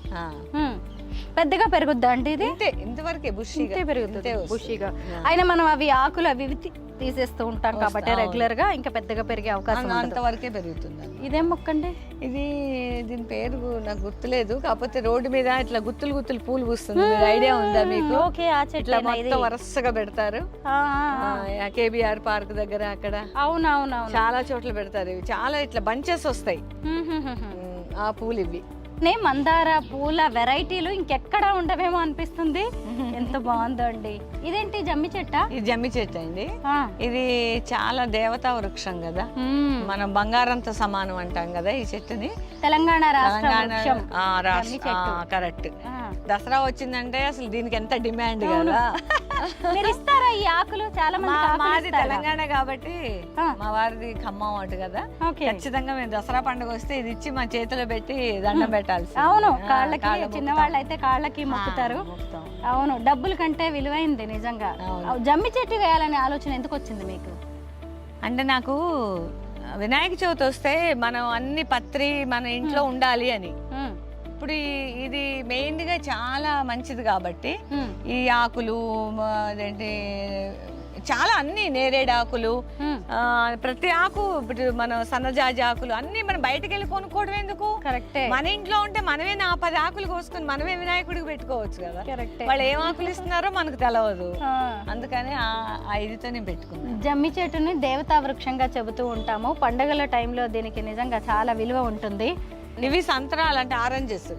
పెద్దగా పెరుగుద్దా అంటే ఇది? ఇంతవరకే బుషిగా పెరుగుతుంది, బుషిగా. అయినా మనం అవి ఆకులు అవి తీసేస్తూ ఉంటాం కాబట్టి రెగ్యులర్ గా ఇంకా పెద్దగా పెరిగే అవకాశం అంతవరకే పెరుగుతుంది. ఇదేం మొక్క అండి? ఇది దీని పేరు నాకు గుర్తులేదు, కాకపోతే రోడ్డు మీద ఇట్లా గుత్తులు గుత్తులు పూలు పూస్తుంది. ఐడియా ఉందా మీకు? ఓకే, ఆ చెట్ల మొత్తం వరుసగా పెడతారు కేబిఆర్ పార్క్ దగ్గర అక్కడ. అవునవును, చాలా చోట్ల పెడతారు ఇవి. చాలా ఇట్లా బంచెస్ వస్తాయి ఆ పూలు ఇవి. మందార పూల వెరైటీలు ఇంకెక్కడా ఉండవేమో అనిపిస్తుంది. ఎంత బాగుందో అండి. ఇదేంటి జమ్మి చెట్ట? ఇది జమ్మి చెట్టు అండి. ఇది చాలా దేవతా వృక్షం కదా, మనం బంగారంతో సమానం అంటాం కదా ఈ చెట్టుని. తెలంగాణ కరెక్ట్. దసరా వచ్చిందంటే అసలు దీనికి ఎంత డిమాండ్ కదా. మీరు ఇస్తారా ఈ ఆకులు? చాలా మాది తెలంగాణ కాబట్టి, మా వారిది ఖమ్మం అటు కదా, ఖచ్చితంగా మేము దసరా పండుగ వస్తే ఇది ఇచ్చి మా చేతిలో పెట్టి దండం పెట్టాలి. అవును, కాళ్ళకి చిన్నవాళ్ళు అయితే కాళ్ళకి మొక్కుతారు. అవును, డబ్బుల కంటే విలువైంది నిజంగా. జమ్మి చెట్టు వేయాలనే ఆలోచన ఎందుకు వచ్చింది మీకు? అంటే నాకు వినాయక చవితి వస్తే మనం అన్ని పత్రి మన ఇంట్లో ఉండాలి అని. ఇప్పుడు ఇది మెయిన్ గా చాలా మంచిది కాబట్టి ఈ ఆకులు అదేంటి చాలా అన్ని నేరేడు ఆకులు, ప్రతి ఆకు మన సన్నజాజి ఆకులు అన్ని మనం బయటకు వెళ్ళి కొనుక్కోవడం ఎందుకు? కరెక్టే. మన ఇంట్లో ఉంటే మనమే 10 ఆకులు కోసుకుని మనమే వినాయకుడికి పెట్టుకోవచ్చు కదా. వాళ్ళు ఏం ఆకులు ఇస్తున్నారో మనకు తెలవదు, అందుకని ఆ ఇదితో నేను పెట్టుకున్నాను. జమ్మి చెట్టుని దేవతా వృక్షంగా చెబుతూ ఉంటాము. పండుగల టైంలో దీనికి నిజంగా చాలా విలువ ఉంటుంది. ఇవి సంతరాలు అంటే ఆరెంజెస్.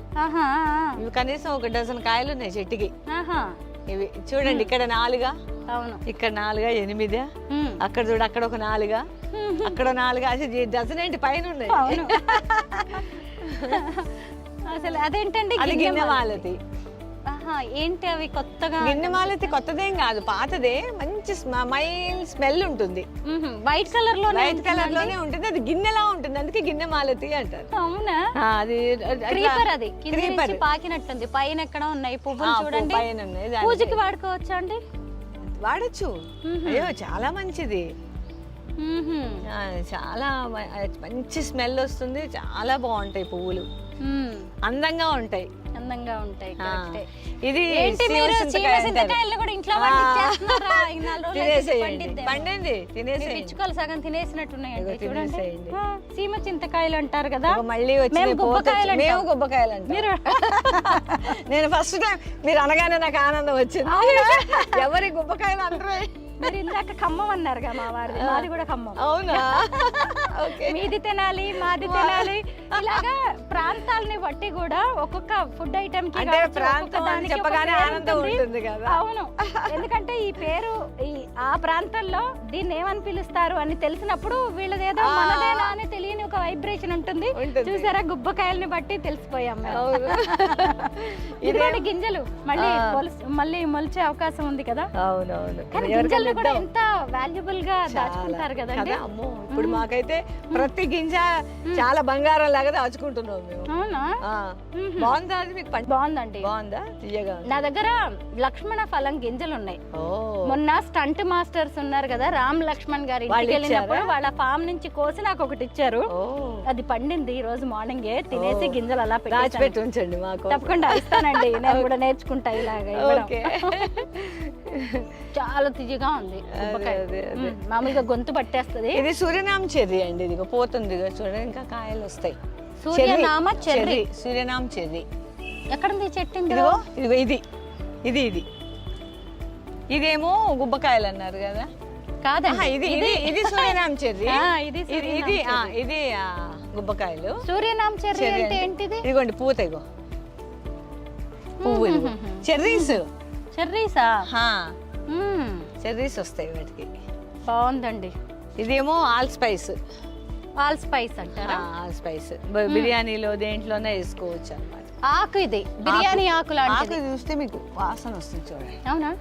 ఇవి కనీసం 1 డజన్ కాయలు ఉన్నాయి చెట్టుకి. ఇవి చూడండి, ఇక్కడ 4, అవును ఇక్కడ 4, 8, అక్కడ చూడు అక్కడ ఒక 4, అక్కడ 4, అసలు డజన్ ఏంటి పైన ఉన్నాయి. అసలు అదేంటండి? అది గిన్నెమాలతి. ఏంటి అవి కొత్తగా? గిన్నెమాలతి కొత్తదేం కాదు, పాతదే. మంచి మైల్డ్ స్మెల్ ఉంటుంది. వైట్ కలర్ లోనే ఉంటుంది. అది గిన్నెలా ఉంటుంది, అందుకే గిన్నెమాలతి అంటారు. అవునా? అది క్రీపర్. అది క్రీపర్ పాకినట్టుంది. పైన ఎక్కడ ఉన్నాయి పువ్వులు చూడండి. పైన ఉన్నాయి. పూజకి వాడుకోవచ్చా అండి? వాడచ్చు. అయ్యో చాలా మంచిది. చాలా మంచి స్మెల్ వస్తుంది. చాలా బాగుంటాయి పువ్వులు, అందంగా ఉంటాయి. ఇది సగం తినేసినట్టున్నాయండి. చూడండి, సీమ చింతకాయలు అంటారు కదా, మళ్ళీ మేము గుబ్బకాయలు అంటారు. నేను ఫస్ట్ టైం మీరు అనగానే నాకు ఆనందం వచ్చింది. ఎవరి గుబ్బకాయలు అంటారు? మీరు ఇందాక ఖమ్మం అన్నారుగా, మా వారిది. మాది కూడా ఖమ్మం. అవునా? మీది తినాలి, మాది తినాలి. ఇలాగా ప్రాంతాలని బట్టి కూడా ఒక్కొక్క ఫుడ్ ఐటమ్ కి చెప్పగానే ఆనందం ఉంటుంది కదా. అవును, ఎందుకంటే ఈ పేరు ఆ ప్రాంతంలో దీన్ని ఏమని పిలుస్తారు అని తెలిసినప్పుడు వీళ్ళదేదో మనదేనా అని తెలియని ఒక వైబ్రేషన్ ఉంటుంది. చూసారా, గుబ్బకాయల్ని బట్టి తెలిసిపోయాం. ఇదిగోండి గింజలు, మళ్ళీ మొలిచే అవకాశం ఉంది కదా. అవునవును, కానీ గింజలు కూడా ఎంత వాల్యుబుల్ గా దాచుకుంటారు కదండి. అమ్మో, ఇప్పుడు మాకైతే ప్రతి గింజ చాలా బంగారం లాగా దాచుకుంటున్నాం మేము. అవునా? బాగుందా అది మీకు? బాగుందండి. బాగుందా? తీయగా. నా దగ్గర లక్ష్మణ ఫలం గింజలు ఉన్నాయి. మొన్న స్టంట్ మాస్టర్స్ ఉన్నారు కదా, రామ్ లక్ష్మణ్ గారి ఇంటికి వెళ్ళినప్పుడు వాళ్ళ ఫామ్ నుంచి కోసి నాకు ఒకటి ఇచ్చారు. అది పండింది ఈ రోజు మార్నింగే. తినేసి గింజలు అలా పెట్టి ఉంచండి మాకు. తప్పకుండా ఇస్తానండి, నేను కూడా నేర్చుకుంటా ఇలాగా. చాలా తియ్యగా ఉంది. మామూలుగా గొంతు పట్టేస్తుంది. ఇది సూర్యనామ చెర్రీ అండి. ఇది పోతుంది చూడండి, ఇంకా కాయలు వస్తాయి. సూర్యనామ చెర్రీ. సూర్యనామ చెర్రీ ఎక్కడుంది చెట్టు? ఇదిగో ఇది ఇది ఇది ఇదేమో గుబ్బకాయలు అన్నారు కదా. కాదండి, ఇది ఇది ఇది సూర్యనామ చెర్రీ. ఇది గుబ్బకాయలు. సూర్యనామ చెర్రీ అంటే ఏంటిది? ఇదిగోండి పూత, ఇగో పువ్వు. చెర్రీస్. చెర్రీసా? చెర్రీస్ వస్తాయి వాటికి. బాగుందండి. ఇదేమో ఆల్ స్పైస్. ఆల్ స్పైస్ అంటారా? ఆల్ స్పైస్ బిర్యానీలో దేంట్లోనే వేసుకోవచ్చు అన్నమాట. ఆకు ఇది బిర్యానీ ఆకు లాంటిది. ఆకు చూస్తే మీకు వాసన వస్తుంది చూడండి. అవునా?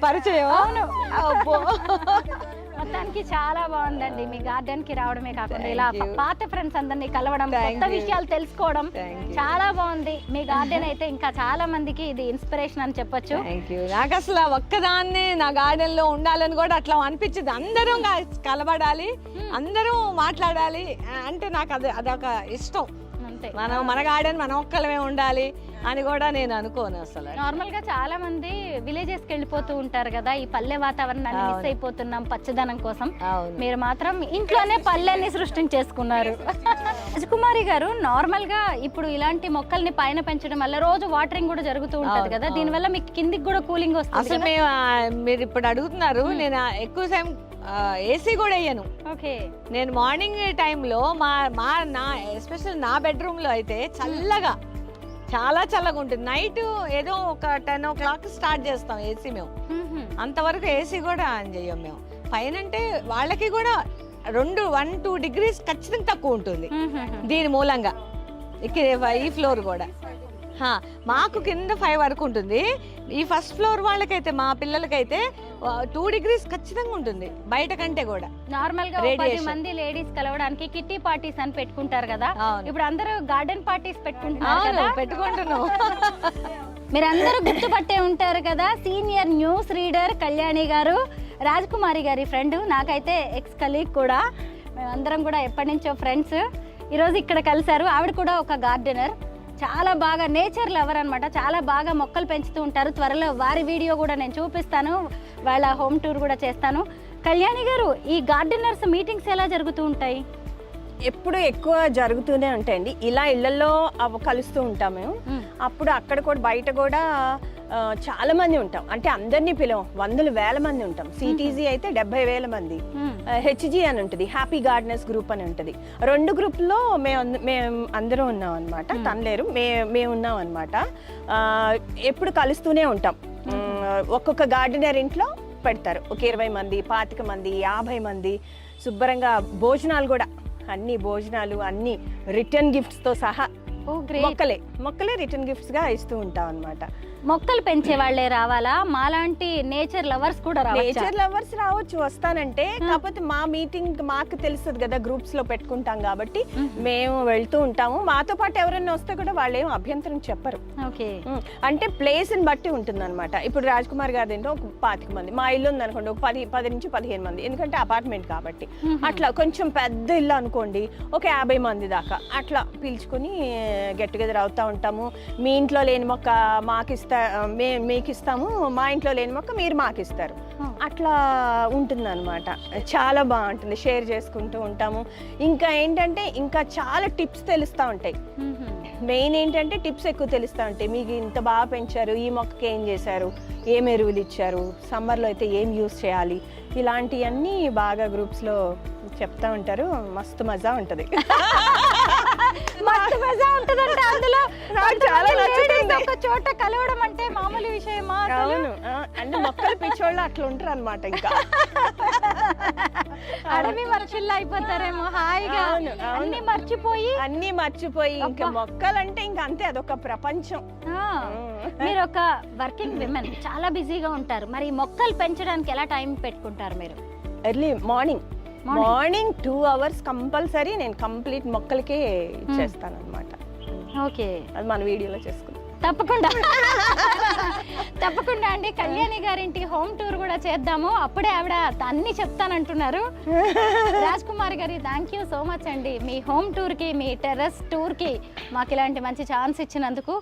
పరిచయం. అవును. అబ్బో. మొత్తానికి చాలా బాగుందండి మీ గార్డెన్ కి రావడమే కాకుండా Thank ఇలా you. పాత ఫ్రెండ్స్ అందరినీ కలవడం, Thank కొత్త you. విషయాలు తెలుసుకోవడం Thank you. చాలా బాగుంది. మీ గార్డెన్ అయితే ఇంకా చాలా మందికి ఇది ఇన్స్పిరేషన్ అని చెప్పొచ్చు. Thank you. నాకు అసలు ఒక్కదాన్నే నా గార్డెన్ లో ఉండాలని కూడా అట్లా అనిపించింది. అందరూ కలబడాలి, అందరూ మాట్లాడాలి అంటే నాకు అదొక ఇష్టం. అంతే, మన గార్డెన్ మనం ఒక్కలమే ఉండాలి అని కూడా నేను అనుకోను అసలు. నార్మల్ గా చాలా మంది విలేజెస్ కి వెళ్ళిపోతూ ఉంటారు కదా, ఈ పల్లె వాతావరణాన్ని మిస్ అయిపోతున్నాం పచ్చదనం కోసం. అవును. మీరు మాత్రం ఇంట్లోనే పల్లెని సృష్టించేసుకున్నారు. రాజకుమారి గారు, నార్మల్ గా ఇప్పుడు ఇలాంటి మొక్కల్ని పైన పెంచడం వల్ల రోజు వాటరింగ్ కూడా జరుగుతూ ఉంటది కదా, దీని వల్ల మీకు కిందికి కూడా కూలింగ్ వస్తుంది అసలు మీరు ఇప్పుడు అడుగుతున్నారు, నేను ఎక్కువ టైం ఏసీ కూడా వేయను. ఓకే. నేను మార్నింగ్ టైంలో నా ఎస్పెషల్ నా బెడ్రూమ్ లో అయితే చల్లగా, చాలా చల్లగా ఉంటుంది. నైట్ ఏదో ఒక 10 o'clock స్టార్ట్ చేస్తాం ఏసీ మేము. అంతవరకు ఏసీ కూడా ఆన్ చేయం మేము. పైన అంటే వాళ్ళకి కూడా 1-2 degrees ఖచ్చితంగా తక్కువ ఉంటుంది దీని మూలంగా. ఈ ఫ్లోర్ కూడా మాకు కింద 5 వరకు ఉంటుంది. ఈ ఫస్ట్ ఫ్లోర్ వాళ్ళకైతే, మా పిల్లలకైతే 2 degrees ఖచ్చితంగా ఉంటుంది బయట కంటే కూడా. నార్మల్ గా 10 మంది లేడీస్ కలవడానికి కిట్టి పార్టీస్ అని పెట్టుకుంటారు కదా, ఇప్పుడు అందరూ గార్డెన్ పార్టీస్ పెట్టుకుంటున్నాం. మీరందరూ గుర్తుపట్టే ఉంటారు కదా, సీనియర్ న్యూస్ రీడర్ కళ్యాణి గారు, రాజకుమారి గారి ఫ్రెండ్, నాకైతే ఎక్స్ కలీగ్ కూడా. మేమందరం కూడా ఎప్పటి నుంచో ఫ్రెండ్స్. ఈరోజు ఇక్కడ కలిశారు. ఆవిడ కూడా ఒక గార్డెనర్, చాలా బాగా నేచర్ లవర్ అనమాట, చాలా బాగా మొక్కలు పెంచుతూ ఉంటారు. త్వరలో వారి వీడియో కూడా నేను చూపిస్తాను, వాళ్ళ హోమ్ టూర్ కూడా చేస్తాను. కళ్యాణి గారు, ఈ గార్డెనర్స్ మీటింగ్స్ ఎలా జరుగుతూ ఉంటాయి? ఎప్పుడు ఎక్కువ జరుగుతూనే ఉంటాయండి. ఇలా ఇళ్లలో కలుస్తూ ఉంటాం మేము. అప్పుడు అక్కడ కూడా బయట కూడా చాలా మంది ఉంటాం. అంటే అందరినీ పిలవం, 100,000 మంది ఉంటాం. సిటీజీ అయితే 70,000 మంది. హెచ్జీ అని ఉంటుంది, హ్యాపీ గార్డెనర్స్ గ్రూప్ అని ఉంటుంది. 2 గ్రూప్లో మేము అందరం ఉన్నాం అనమాట. తను లేరు, మేము ఉన్నాం అనమాట. ఎప్పుడు కలుస్తూనే ఉంటాం. ఒక్కొక్క గార్డెనర్ ఇంట్లో పెడతారు. ఒక 20 మంది, 25 మంది, 50 మంది. శుభ్రంగా భోజనాలు కూడా, అన్ని భోజనాలు అన్ని రిటర్న్ గిఫ్ట్స్ తో సహా మొక్కలే రిటర్న్ గిఫ్ట్స్ గా ఇస్తూ ఉంటాం అన్నమాట. మొక్కలు పెంచే వాళ్ళే రావాలా, మాలాంటి నేచర్ లవర్స్ కూడా రావచ్చు? నేచర్ లవర్స్ రావచ్చు, వస్తానంటే. కాకపోతే మా మీటింగ్ మాకు తెలుస్తుంది కదా, గ్రూప్స్ లో పెట్టుకుంటాం కాబట్టి మేము వెళ్తూ ఉంటాము. మాతో పాటు ఎవరైనా వస్తే కూడా వాళ్ళు ఏం అభ్యంతరం చెప్పరు. ఓకే. అంటే ప్లేస్ ని బట్టి ఉంటుంది అనమాట. ఇప్పుడు రాజకుమార్ గారి దీంట్లో ఒక 25 మంది, మా ఇల్లు ఉంది అనుకోండి ఒక 10 నుంచి 15 మంది, ఎందుకంటే అపార్ట్మెంట్ కాబట్టి. అట్లా కొంచెం పెద్ద ఇల్లు అనుకోండి ఒక 50 మంది దాకా అట్లా పిలుచుకుని గెట్ టుగెదర్ అవుతా ఉంటాము. మీ ఇంట్లో లేని మొక్క మీకు ఇస్తాము, మా ఇంట్లో లేని మొక్క మీరు మాకు ఇస్తారు. అట్లా ఉంటుంది అనమాట. చాలా బాగుంటుంది, షేర్ చేసుకుంటూ ఉంటాము. ఇంకా ఏంటంటే ఇంకా చాలా టిప్స్ తెలుస్తూ ఉంటాయి. మెయిన్ ఏంటంటే టిప్స్ ఎక్కువ తెలుస్తూ ఉంటాయి. మీకు ఇంత బాగా పెంచారు, ఈ మొక్కకి ఏం చేశారు, ఏం ఎరువులు ఇచ్చారు, సమ్మర్లో అయితే ఏం యూస్ చేయాలి, ఇలాంటివన్నీ బాగా గ్రూప్స్లో చెప్తా ఉంటారు. మస్తు మజా ఉంటుంది. మస్తు మజా ఉంటుందంటే అందులో చాలా నచ్చుతుంది. ఒక చోట కలవడం అంటే మామూలు విషయమా? అవును, అంటే మొక్కలు పిచ్చోళ్ళు అట్లా ఉంటారు అనమాట. ఇంకా అడవి మనుషుల్లో అయిపోతారేమో హాయిగా, అన్ని మర్చిపోయి ఇంకా మొక్కలంటే ఇంకా అంతే, అదొక ప్రపంచం. మీరు ఒక వర్కింగ్ విమెన్, చాలా బిజీగా ఉంటారు. మరి మొక్కలు పెంచడానికి ఎలా టైం పెట్టుకుంటారు మీరు? ఎర్లీ మార్నింగ్ 2 hours కంపల్సరీ నేను కంప్లీట్ మొక్కలకే ఇచ్చేస్తాను అనమాట. ఓకే, అది మన వీడియోలో చేసుకుంటాం. తప్పకుండా అండి. కళ్యాణి గారింటి హోమ్ టూర్ కూడా చేద్దాము, అప్పుడే ఆవిడ అన్ని చెప్తానంటున్నారు. రాజకుమారి గారి, థ్యాంక్ యూ సో మచ్ అండి. మీ హోమ్ టూర్ కి, మీ టెర్రస్ టూర్ కి మాకు ఇలాంటి మంచి ఛాన్స్ ఇచ్చినందుకు.